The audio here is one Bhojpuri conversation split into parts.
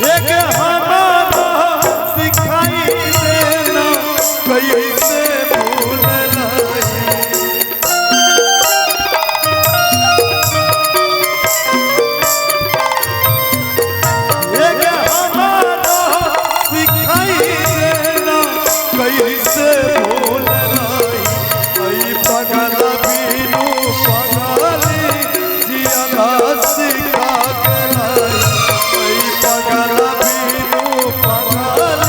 एक हमारा सिखाई देना कैसे भूल एक हमारा सिखाई देना कैसे भूल पगल बीनू पगली जिया सिखा पगल बीनू पगली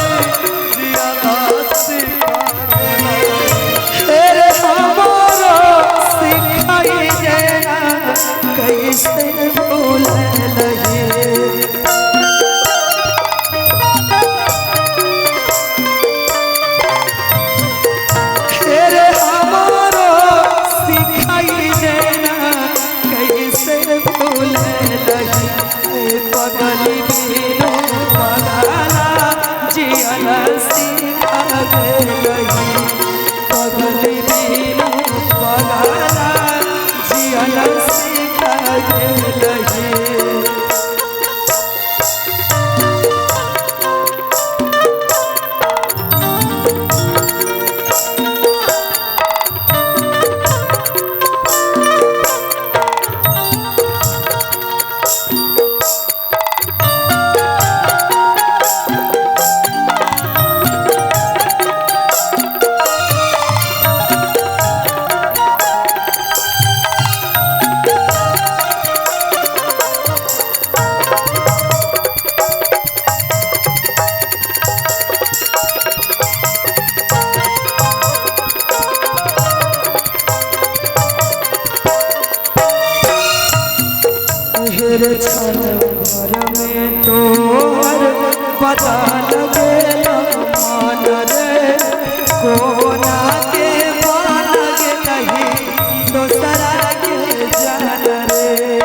जिया सिखा हमारा सिखाई देना कैसे भूल लगे घर में तो पता लगे मान रे कोना के मान गे नहीं दोसरा के जान रे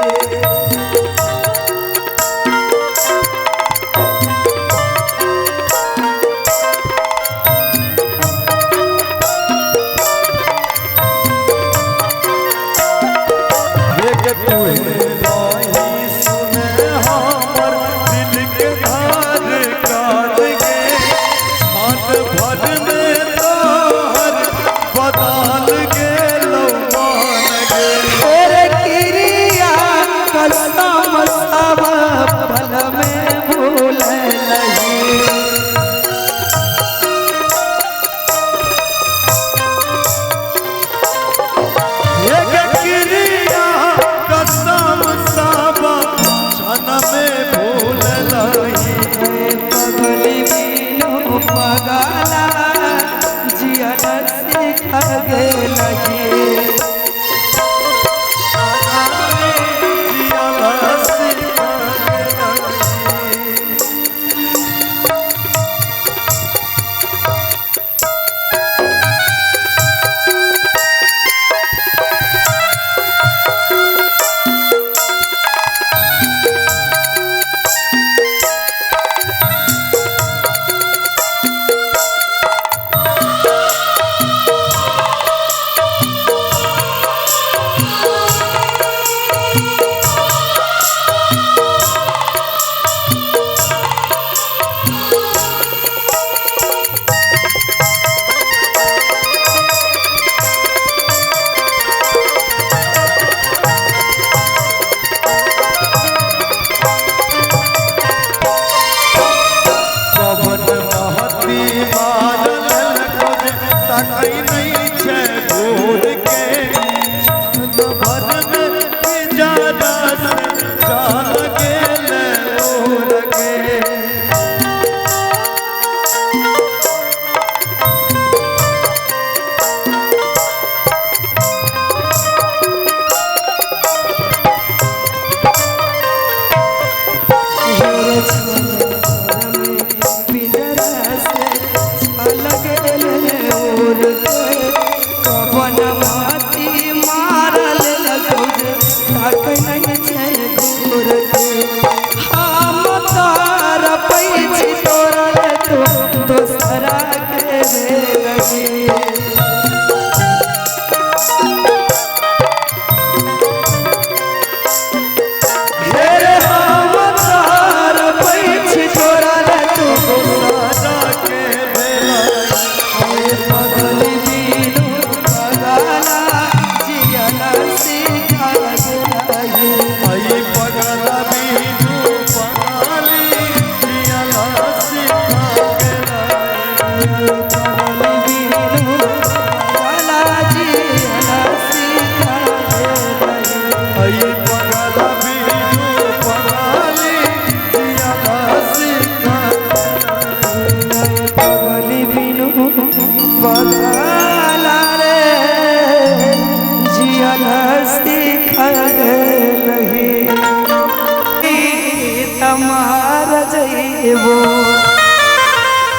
जइबो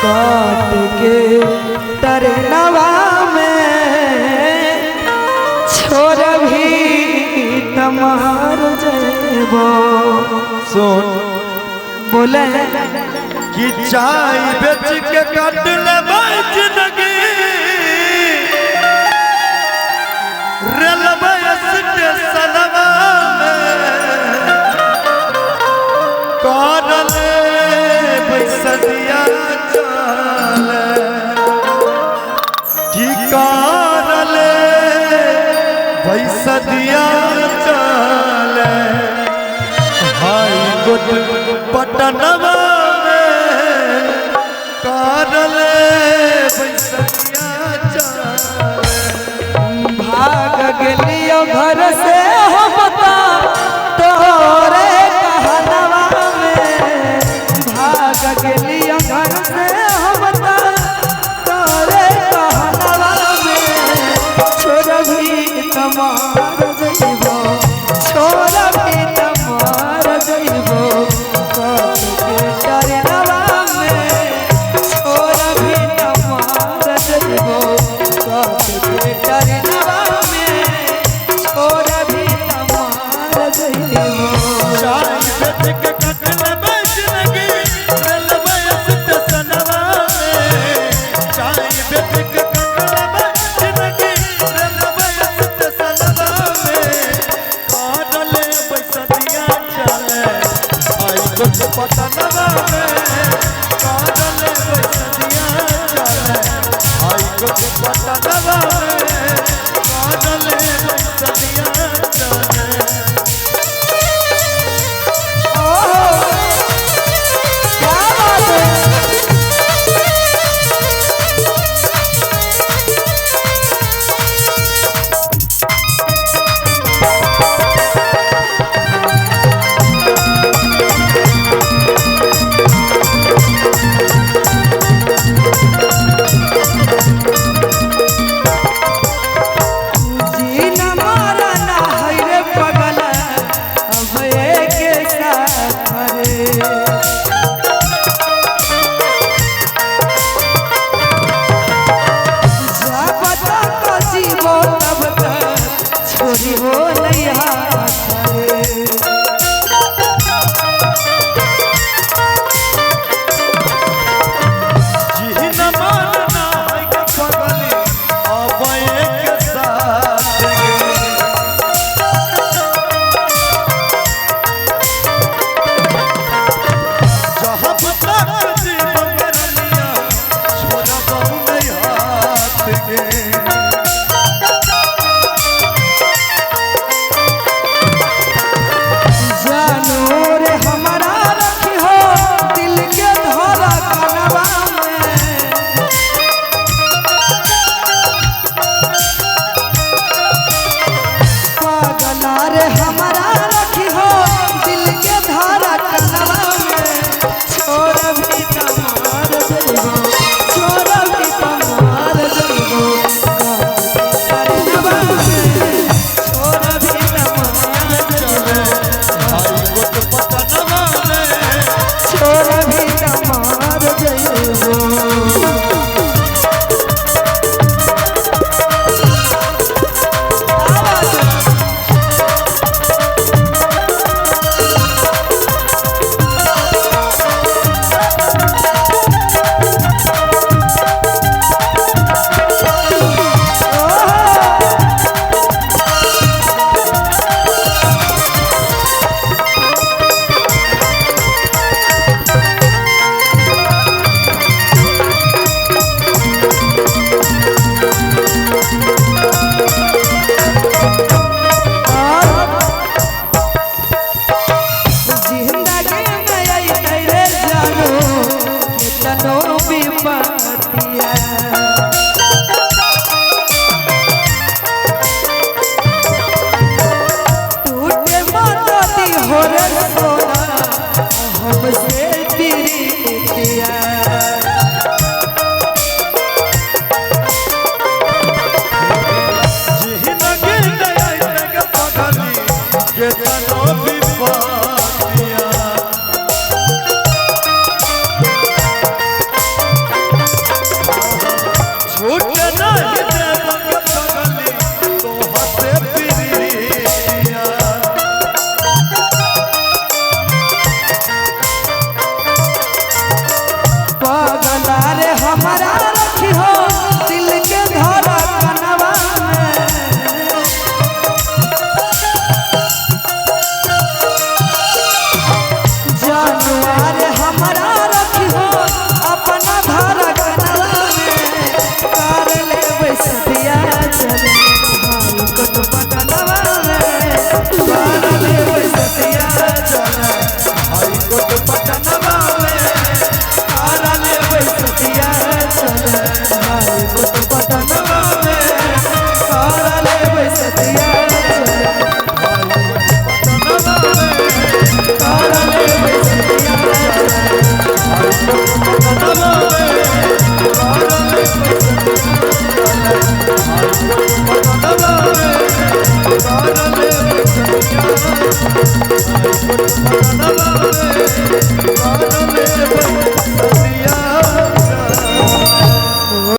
काट के तरनवा में छोड़ भी तमार जइबो। सुन बोले कि चाय बेच के काट ले जिंदगी रेलवे स्टेशनवा कर ले बैसदिया चले कि कर ले बैसदिया चले हाई गुट पटनवा कर ले बैसदिया चले भाग गेलियो घर से हम बता तोरे कहनवा में भाग गेलियो घर से हम बता तोरे कहनवा में छोड़ भी तमार जइबो छोड़ भी तमार जइबो काट के तरनवा में छोड़ भी तमार जइबो काट के तरनवा में छोड़ भी तमार जइबो। चाय बेच के काट ले जिंदगी रेलवे स्टेशनवा में चाय बेच के काट ले जिंदगी रेलवे स्टेशनवा में कर ले बैसदिया चले आई कुछ पटनवा में कर ले बैसदिया चले आई कुछ पटनवा